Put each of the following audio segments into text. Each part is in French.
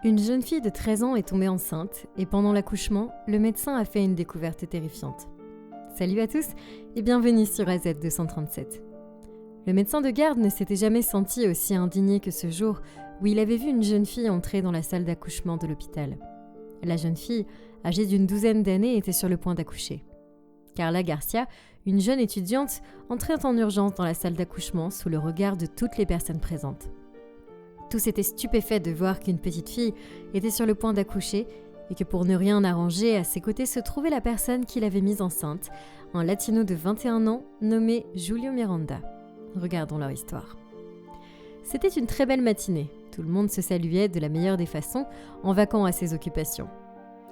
Une jeune fille de 13 ans est tombée enceinte et pendant l'accouchement, le médecin a fait une découverte terrifiante. Salut à tous et bienvenue sur AZ237. Le médecin de garde ne s'était jamais senti aussi indigné que ce jour où il avait vu une jeune fille entrer dans la salle d'accouchement de l'hôpital. La jeune fille, âgée d'une douzaine d'années, était sur le point d'accoucher. Carla Garcia, une jeune étudiante, entrait en urgence dans la salle d'accouchement sous le regard de toutes les personnes présentes. Tous étaient stupéfaits de voir qu'une petite fille était sur le point d'accoucher et que pour ne rien arranger, à ses côtés se trouvait la personne qui l'avait mise enceinte, un latino de 21 ans nommé Julio Miranda. Regardons leur histoire. C'était une très belle matinée. Tout le monde se saluait de la meilleure des façons en vaquant à ses occupations.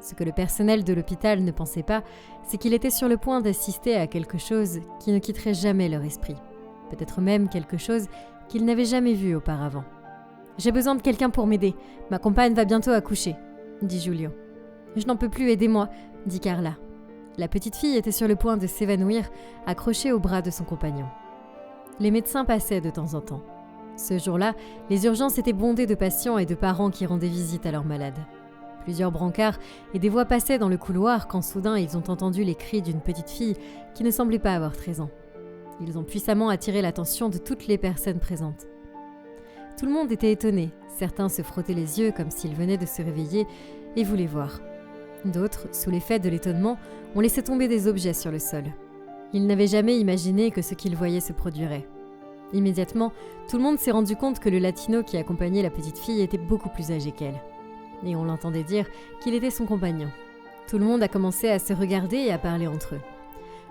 Ce que le personnel de l'hôpital ne pensait pas, c'est qu'il était sur le point d'assister à quelque chose qui ne quitterait jamais leur esprit. Peut-être même quelque chose qu'ils n'avaient jamais vu auparavant. « J'ai besoin de quelqu'un pour m'aider. Ma compagne va bientôt accoucher », dit Julio. « Je n'en peux plus, aidez-moi », dit Carla. La petite fille était sur le point de s'évanouir, accrochée au bras de son compagnon. Les médecins passaient de temps en temps. Ce jour-là, les urgences étaient bondées de patients et de parents qui rendaient visite à leurs malades. Plusieurs brancards et des voix passaient dans le couloir quand soudain ils ont entendu les cris d'une petite fille qui ne semblait pas avoir 13 ans. Ils ont puissamment attiré l'attention de toutes les personnes présentes. Tout le monde était étonné, certains se frottaient les yeux comme s'ils venaient de se réveiller et voulaient voir. D'autres, sous l'effet de l'étonnement, ont laissé tomber des objets sur le sol. Ils n'avaient jamais imaginé que ce qu'ils voyaient se produirait. Immédiatement, tout le monde s'est rendu compte que le latino qui accompagnait la petite fille était beaucoup plus âgé qu'elle. Et on l'entendait dire qu'il était son compagnon. Tout le monde a commencé à se regarder et à parler entre eux.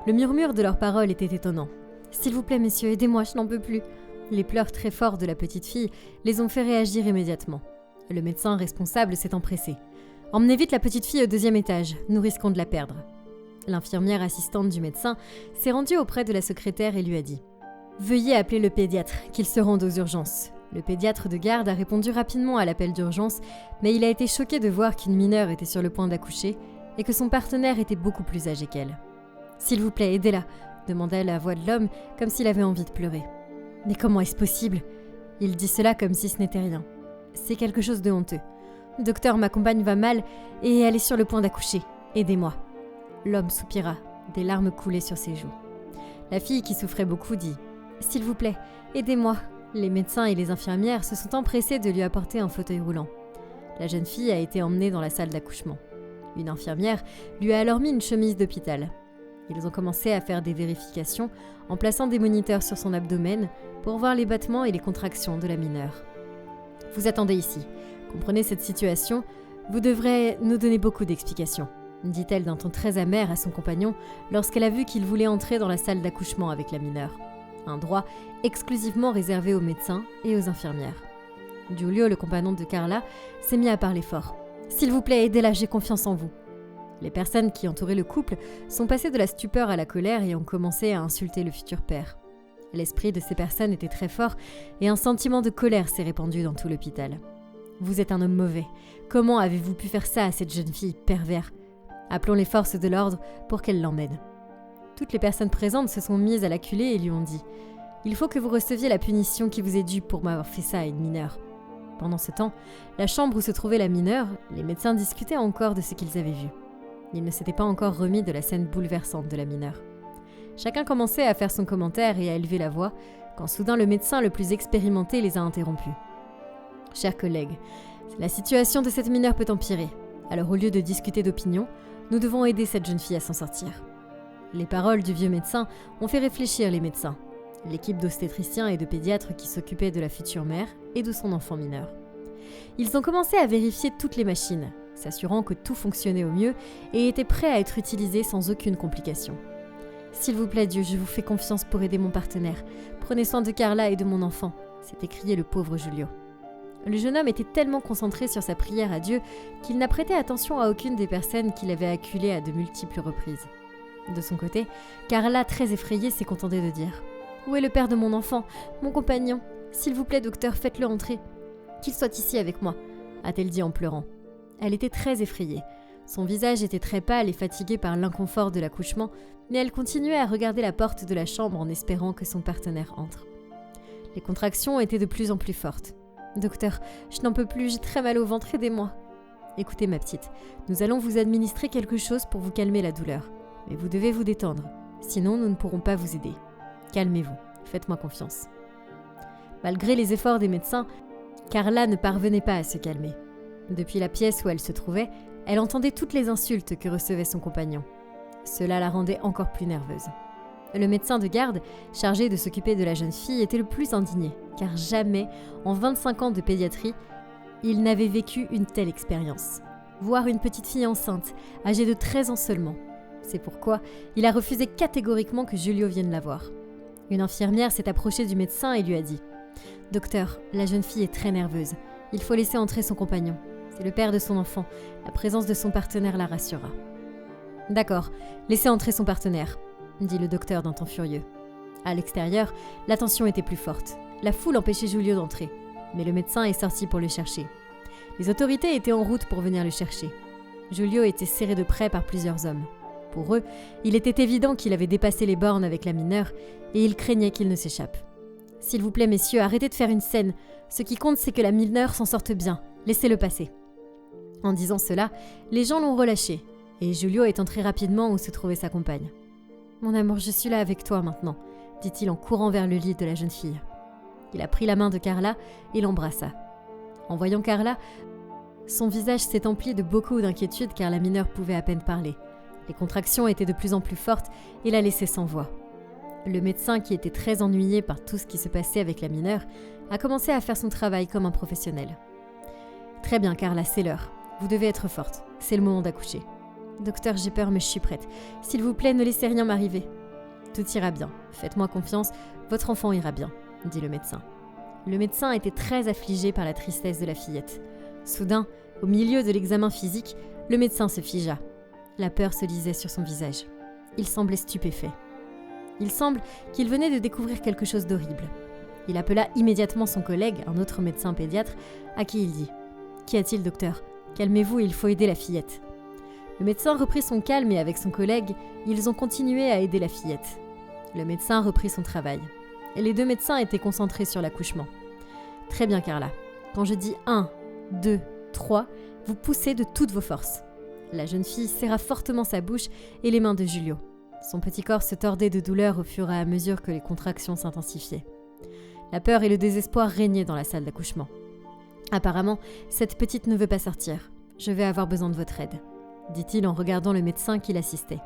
Le murmure de leurs paroles était étonnant. « S'il vous plaît, messieurs, aidez-moi, je n'en peux plus !» Les pleurs très forts de la petite fille les ont fait réagir immédiatement. Le médecin responsable s'est empressé. « Emmenez vite la petite fille au 2e étage, nous risquons de la perdre. » L'infirmière assistante du médecin s'est rendue auprès de la secrétaire et lui a dit « Veuillez appeler le pédiatre, qu'il se rende aux urgences. » Le pédiatre de garde a répondu rapidement à l'appel d'urgence, mais il a été choqué de voir qu'une mineure était sur le point d'accoucher et que son partenaire était beaucoup plus âgé qu'elle. « S'il vous plaît, aidez-la » demanda la voix de l'homme comme s'il avait envie de pleurer. « Mais comment est-ce possible ?» Il dit cela comme si ce n'était rien. C'est quelque chose de honteux. « Docteur, ma compagne va mal et elle est sur le point d'accoucher. Aidez-moi. » L'homme soupira, des larmes coulaient sur ses joues. La fille, qui souffrait beaucoup, dit « S'il vous plaît, aidez-moi. » Les médecins et les infirmières se sont empressés de lui apporter un fauteuil roulant. La jeune fille a été emmenée dans la salle d'accouchement. Une infirmière lui a alors mis une chemise d'hôpital. Ils ont commencé à faire des vérifications en plaçant des moniteurs sur son abdomen pour voir les battements et les contractions de la mineure. « Vous attendez ici. Comprenez cette situation, vous devrez nous donner beaucoup d'explications, » dit-elle d'un ton très amer à son compagnon lorsqu'elle a vu qu'il voulait entrer dans la salle d'accouchement avec la mineure. Un droit exclusivement réservé aux médecins et aux infirmières. Julio, le compagnon de Carla, s'est mis à parler fort. « S'il vous plaît, aidez-la, j'ai confiance en vous. » Les personnes qui entouraient le couple sont passées de la stupeur à la colère et ont commencé à insulter le futur père. L'esprit de ces personnes était très fort et un sentiment de colère s'est répandu dans tout l'hôpital. « Vous êtes un homme mauvais. Comment avez-vous pu faire ça à cette jeune fille pervers ? Appelons les forces de l'ordre pour qu'elles l'emmènent. » Toutes les personnes présentes se sont mises à l'acculer et lui ont dit « Il faut que vous receviez la punition qui vous est due pour m'avoir fait ça à une mineure. » Pendant ce temps, la chambre où se trouvait la mineure, les médecins discutaient encore de ce qu'ils avaient vu. Ils ne s'étaient pas encore remis de la scène bouleversante de la mineure. Chacun commençait à faire son commentaire et à élever la voix, quand soudain le médecin le plus expérimenté les a interrompus. « Chers collègues, la situation de cette mineure peut empirer. Alors au lieu de discuter d'opinion, nous devons aider cette jeune fille à s'en sortir. » Les paroles du vieux médecin ont fait réfléchir les médecins, l'équipe d'obstétriciens et de pédiatres qui s'occupaient de la future mère et de son enfant mineur. Ils ont commencé à vérifier toutes les machines, s'assurant que tout fonctionnait au mieux et étaient prêts à être utilisés sans aucune complication. « S'il vous plaît Dieu, je vous fais confiance pour aider mon partenaire. Prenez soin de Carla et de mon enfant », s'est écrié le pauvre Julio. Le jeune homme était tellement concentré sur sa prière à Dieu qu'il n'a prêté attention à aucune des personnes qui l'avaient acculé à de multiples reprises. De son côté, Carla, très effrayée, s'est contentée de dire « Où est le père de mon enfant, mon compagnon ? S'il vous plaît, docteur, faites-le entrer. Qu'il soit ici avec moi », a-t-elle dit en pleurant. Elle était très effrayée. Son visage était très pâle et fatigué par l'inconfort de l'accouchement, mais elle continuait à regarder la porte de la chambre en espérant que son partenaire entre. Les contractions étaient de plus en plus fortes. Docteur, je n'en peux plus, j'ai très mal au ventre, aidez-moi. Écoutez ma petite, nous allons vous administrer quelque chose pour vous calmer la douleur. Mais vous devez vous détendre, sinon nous ne pourrons pas vous aider. Calmez-vous, faites-moi confiance. Malgré les efforts des médecins, Carla ne parvenait pas à se calmer. Depuis la pièce où elle se trouvait, elle entendait toutes les insultes que recevait son compagnon. Cela la rendait encore plus nerveuse. Le médecin de garde, chargé de s'occuper de la jeune fille, était le plus indigné, car jamais, en 25 ans de pédiatrie, il n'avait vécu une telle expérience. Voir une petite fille enceinte, âgée de 13 ans seulement. C'est pourquoi il a refusé catégoriquement que Julio vienne la voir. Une infirmière s'est approchée du médecin et lui a dit « Docteur, la jeune fille est très nerveuse. Il faut laisser entrer son compagnon. C'est le père de son enfant. La présence de son partenaire la rassurera. » « D'accord, laissez entrer son partenaire, » dit le docteur d'un ton furieux. À l'extérieur, la tension était plus forte. La foule empêchait Julio d'entrer, mais le médecin est sorti pour le chercher. Les autorités étaient en route pour venir le chercher. Julio était serré de près par plusieurs hommes. Pour eux, il était évident qu'il avait dépassé les bornes avec la mineure et ils craignaient qu'il ne s'échappe. « S'il vous plaît, messieurs, arrêtez de faire une scène. Ce qui compte, c'est que la mineure s'en sorte bien. Laissez-le passer. » En disant cela, les gens l'ont relâché et Julio est entré rapidement où se trouvait sa compagne. « Mon amour, je suis là avec toi maintenant, » dit-il en courant vers le lit de la jeune fille. Il a pris la main de Carla et l'embrassa. En voyant Carla, son visage s'est empli de beaucoup d'inquiétude car la mineure pouvait à peine parler. Les contractions étaient de plus en plus fortes et la laissaient sans voix. Le médecin, qui était très ennuyé par tout ce qui se passait avec la mineure, a commencé à faire son travail comme un professionnel. « Très bien, Carla, c'est l'heure. Vous devez être forte. C'est le moment d'accoucher. »« Docteur, j'ai peur, mais je suis prête. S'il vous plaît, ne laissez rien m'arriver. »« Tout ira bien. Faites-moi confiance. Votre enfant ira bien, » dit le médecin. Le médecin était très affligé par la tristesse de la fillette. Soudain, au milieu de l'examen physique, le médecin se figea. La peur se lisait sur son visage. Il semblait stupéfait. Il semble qu'il venait de découvrir quelque chose d'horrible. Il appela immédiatement son collègue, un autre médecin pédiatre, à qui il dit « Qu'y a-t-il, docteur ? Calmez-vous, il faut aider la fillette. » Le médecin reprit son calme et avec son collègue, ils ont continué à aider la fillette. Le médecin reprit son travail. Et les deux médecins étaient concentrés sur l'accouchement. « Très bien, Carla. Quand je dis 1, 2, 3, vous poussez de toutes vos forces. » La jeune fille serra fortement sa bouche et les mains de Julio. Son petit corps se tordait de douleur au fur et à mesure que les contractions s'intensifiaient. La peur et le désespoir régnaient dans la salle d'accouchement. « Apparemment, cette petite ne veut pas sortir. Je vais avoir besoin de votre aide, » dit-il en regardant le médecin qui l'assistait.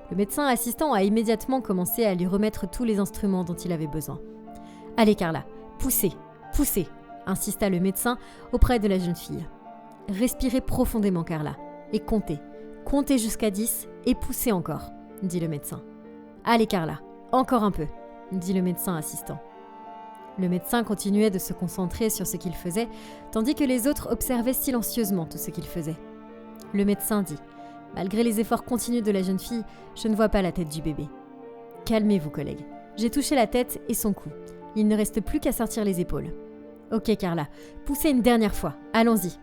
Le médecin assistant a immédiatement commencé à lui remettre tous les instruments dont il avait besoin. « Allez Carla, poussez, poussez !» insista le médecin auprès de la jeune fille. « Respirez profondément Carla, et comptez. Comptez jusqu'à 10 et poussez encore, » dit le médecin. « Allez Carla, encore un peu, » dit le médecin assistant. Le médecin continuait de se concentrer sur ce qu'il faisait, tandis que les autres observaient silencieusement tout ce qu'il faisait. Le médecin dit « Malgré les efforts continus de la jeune fille, je ne vois pas la tête du bébé. »« Calmez-vous, collègue. J'ai touché la tête et son cou. Il ne reste plus qu'à sortir les épaules. »« Ok, Carla, poussez une dernière fois. Allons-y. »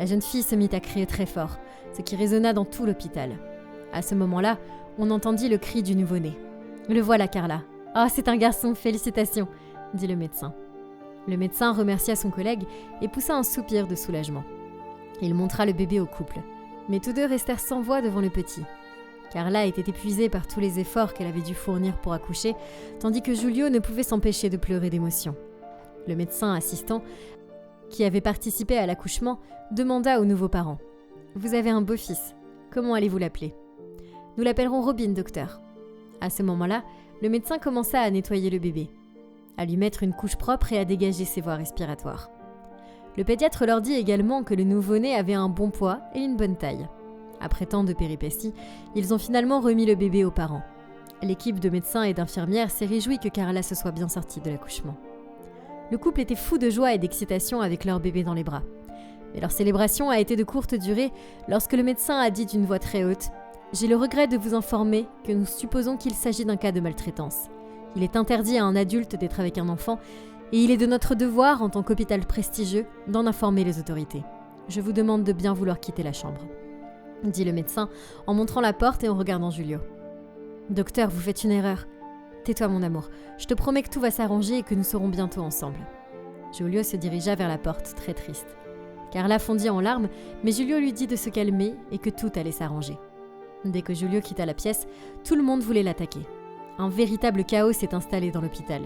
La jeune fille se mit à crier très fort, ce qui résonna dans tout l'hôpital. À ce moment-là, on entendit le cri du nouveau-né. « Le voilà, Carla. Oh, c'est un garçon, félicitations !» dit le médecin. Le médecin remercia son collègue et poussa un soupir de soulagement. Il montra le bébé au couple, mais tous deux restèrent sans voix devant le petit. Carla était épuisée par tous les efforts qu'elle avait dû fournir pour accoucher, tandis que Julio ne pouvait s'empêcher de pleurer d'émotion. Le médecin assistant, qui avait participé à l'accouchement, demanda aux nouveaux parents « Vous avez un beau-fils. Comment allez-vous l'appeler ?»« Nous l'appellerons Robin, docteur. » À ce moment-là, le médecin commença à nettoyer le bébé, à lui mettre une couche propre et à dégager ses voies respiratoires. Le pédiatre leur dit également que le nouveau-né avait un bon poids et une bonne taille. Après tant de péripéties, ils ont finalement remis le bébé aux parents. L'équipe de médecins et d'infirmières s'est réjouie que Carla se soit bien sortie de l'accouchement. Le couple était fou de joie et d'excitation avec leur bébé dans les bras. Mais leur célébration a été de courte durée lorsque le médecin a dit d'une voix très haute « J'ai le regret de vous informer que nous supposons qu'il s'agit d'un cas de maltraitance. Il est interdit à un adulte d'être avec un enfant et il est de notre devoir, en tant qu'hôpital prestigieux, d'en informer les autorités. Je vous demande de bien vouloir quitter la chambre, » dit le médecin en montrant la porte et en regardant Julio. « Docteur, vous faites une erreur. Tais-toi mon amour, je te promets que tout va s'arranger et que nous serons bientôt ensemble. » Giulio se dirigea vers la porte, très triste. Carla fondit en larmes, mais Giulio lui dit de se calmer et que tout allait s'arranger. Dès que Giulio quitta la pièce, tout le monde voulait l'attaquer. Un véritable chaos s'est installé dans l'hôpital.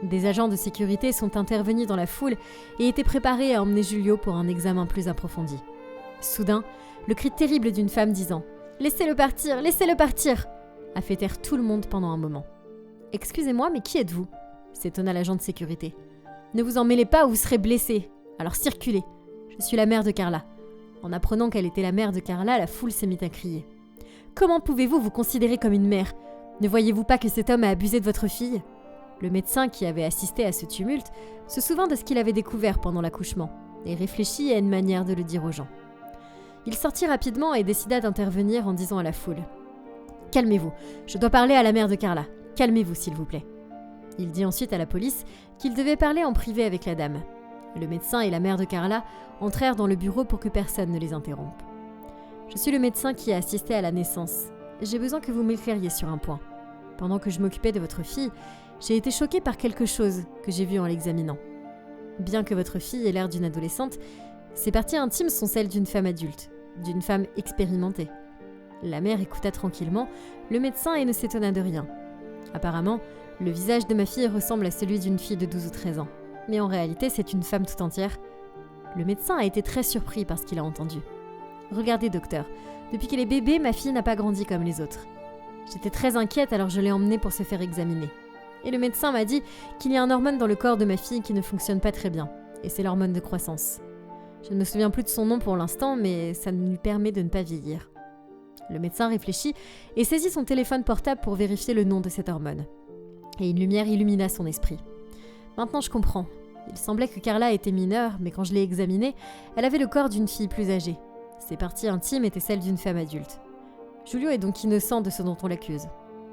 Des agents de sécurité sont intervenus dans la foule et étaient préparés à emmener Giulio pour un examen plus approfondi. Soudain, le cri terrible d'une femme disant « Laissez-le partir, laissez-le partir !» a fait taire tout le monde pendant un moment. « Excusez-moi, mais qui êtes-vous » s'étonna l'agent de sécurité. « Ne vous en mêlez pas ou vous serez blessé. Alors circulez. Je suis la mère de Carla. » En apprenant qu'elle était la mère de Carla, la foule s'est mise à crier. « Comment pouvez-vous vous considérer comme une mère ? Ne voyez-vous pas que cet homme a abusé de votre fille ?» Le médecin qui avait assisté à ce tumulte se souvint de ce qu'il avait découvert pendant l'accouchement et réfléchit à une manière de le dire aux gens. Il sortit rapidement et décida d'intervenir en disant à la foule « Calmez-vous, je dois parler à la mère de Carla. Calmez-vous s'il vous plaît. » Il dit ensuite à la police qu'il devait parler en privé avec la dame. Le médecin et la mère de Carla entrèrent dans le bureau pour que personne ne les interrompe. « Je suis le médecin qui a assisté à la naissance. J'ai besoin que vous m'éclairiez sur un point. Pendant que je m'occupais de votre fille, j'ai été choquée par quelque chose que j'ai vu en l'examinant. Bien que votre fille ait l'air d'une adolescente, ses parties intimes sont celles d'une femme adulte, d'une femme expérimentée. » La mère écouta tranquillement le médecin et ne s'étonna de rien. Apparemment, le visage de ma fille ressemble à celui d'une fille de 12 ou 13 ans. Mais en réalité, c'est une femme tout entière. Le médecin a été très surpris par ce qu'il a entendu. « Regardez, docteur, depuis qu'elle est bébé, ma fille n'a pas grandi comme les autres. J'étais très inquiète, alors je l'ai emmenée pour se faire examiner. Et le médecin m'a dit qu'il y a un hormone dans le corps de ma fille qui ne fonctionne pas très bien, et c'est l'hormone de croissance. Je ne me souviens plus de son nom pour l'instant, mais ça lui permet de ne pas vieillir. » Le médecin réfléchit et saisit son téléphone portable pour vérifier le nom de cette hormone. Et une lumière illumina son esprit. « Maintenant je comprends. Il semblait que Carla était mineure, mais quand je l'ai examinée, elle avait le corps d'une fille plus âgée. Ses parties intimes étaient celles d'une femme adulte. Giulio est donc innocent de ce dont on l'accuse. »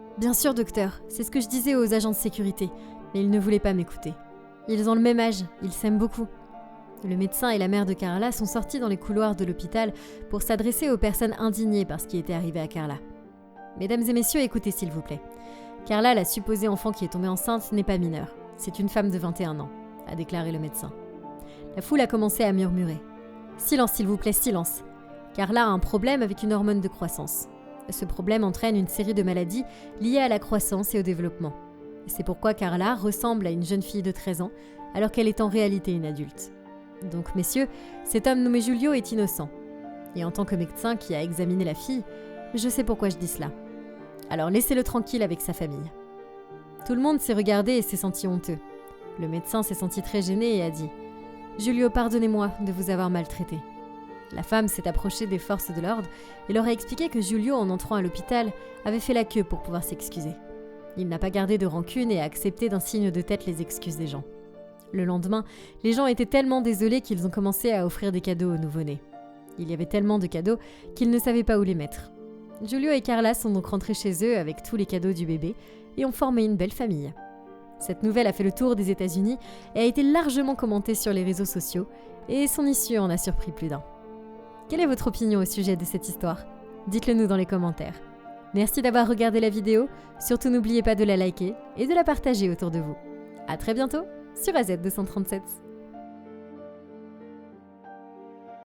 « Bien sûr, docteur, c'est ce que je disais aux agents de sécurité, mais ils ne voulaient pas m'écouter. Ils ont le même âge, ils s'aiment beaucoup. » Le médecin et la mère de Carla sont sortis dans les couloirs de l'hôpital pour s'adresser aux personnes indignées par ce qui était arrivé à Carla. « Mesdames et messieurs, écoutez s'il vous plaît. Carla, la supposée enfant qui est tombée enceinte, n'est pas mineure. C'est une femme de 21 ans, a déclaré le médecin. La foule a commencé à murmurer. « Silence s'il vous plaît, silence. Carla a un problème avec une hormone de croissance. Ce problème entraîne une série de maladies liées à la croissance et au développement. C'est pourquoi Carla ressemble à une jeune fille de 13 ans, alors qu'elle est en réalité une adulte. Donc, messieurs, cet homme nommé Giulio est innocent. Et en tant que médecin qui a examiné la fille, je sais pourquoi je dis cela. Alors laissez-le tranquille avec sa famille. » Tout le monde s'est regardé et s'est senti honteux. Le médecin s'est senti très gêné et a dit « Giulio, pardonnez-moi de vous avoir maltraité. » La femme s'est approchée des forces de l'ordre et leur a expliqué que Giulio, en entrant à l'hôpital, avait fait la queue pour pouvoir s'excuser. Il n'a pas gardé de rancune et a accepté d'un signe de tête les excuses des gens. Le lendemain, les gens étaient tellement désolés qu'ils ont commencé à offrir des cadeaux aux nouveau-nés. Il y avait tellement de cadeaux qu'ils ne savaient pas où les mettre. Giulio et Carla sont donc rentrés chez eux avec tous les cadeaux du bébé et ont formé une belle famille. Cette nouvelle a fait le tour des États-Unis et a été largement commentée sur les réseaux sociaux, et son issue en a surpris plus d'un. Quelle est votre opinion au sujet de cette histoire ? Dites-le nous dans les commentaires. Merci d'avoir regardé la vidéo, surtout n'oubliez pas de la liker et de la partager autour de vous. À très bientôt sur AZ237.